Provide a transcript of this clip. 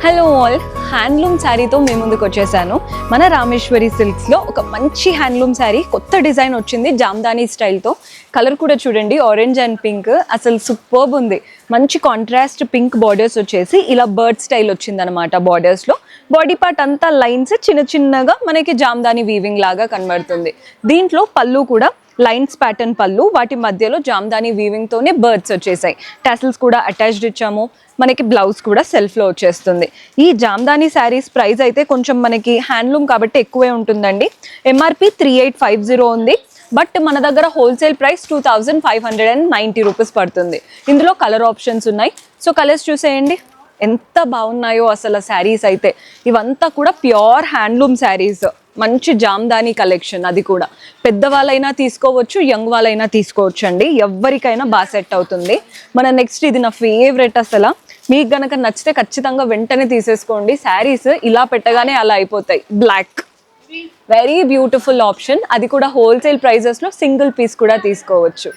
Hello all, handloom శారీతో మేము ముందుకు వచ్చేసాను. మన రామేశ్వరి సిల్క్స్లో ఒక మంచి హ్యాండ్లూమ్ శారీ కొత్త డిజైన్ వచ్చింది జామ్దానీ స్టైల్తో. కలర్ కూడా చూడండి, ఆరెంజ్ అండ్ పింక్, అసలు సూపర్బ్ ఉంది. మంచి కాంట్రాస్ట్ పింక్ బార్డర్స్ వచ్చేసి ఇలా బర్డ్ స్టైల్ వచ్చిందనమాట. బార్డర్స్లో బాడీ పార్ట్ అంతా లైన్స్ చిన్న చిన్నగా మనకి జామ్దానీ వీవింగ్ లాగా కనబడుతుంది. దీంట్లో పళ్ళు కూడా లైన్స్ ప్యాటర్న్ పళ్ళు, వాటి మధ్యలో జామ్దానీ వీవింగ్ తోనే బర్డ్స్ వచ్చేసాయి. టాసిల్స్ కూడా అటాచ్డ్ ఇచ్చాము. మనకి బ్లౌజ్ కూడా సెల్ఫ్లో వచ్చేస్తుంది. ఈ జామ్దానీ శారీస్ ప్రైస్ అయితే కొంచెం మనకి హ్యాండ్లూమ్ కాబట్టి ఎక్కువే ఉంటుందండి. ఎంఆర్పి 3850 ఉంది, బట్ మన దగ్గర హోల్సేల్ ప్రైస్ 2590 రూపీస్ పడుతుంది. ఇందులో కలర్ ఆప్షన్స్ ఉన్నాయి. సో కలర్స్ చూసేయండి ఎంత బాగున్నాయో అసలు శారీస్ అయితే. ఇవంతా కూడా ప్యూర్ హ్యాండ్లూమ్ శారీస్, మంచి జామ్దానీ కలెక్షన్. అది కూడా పెద్దవాళ్ళైనా తీసుకోవచ్చు, యంగ్ వాళ్ళైనా తీసుకోవచ్చు అండి. ఎవరికైనా బాగా సెట్ అవుతుంది. మన నెక్స్ట్ ఇది నా ఫేవరెట్. అసలు మీకు గనక నచ్చితే ఖచ్చితంగా వెంటనే తీసేసుకోండి. శారీస్ ఇలా పెట్టగానే అలా అయిపోతాయి. Block, very beautiful option. అది కూడా హోల్సేల్ ప్రైజెస్లో సింగిల్ పీస్ కూడా తీసుకోవచ్చు.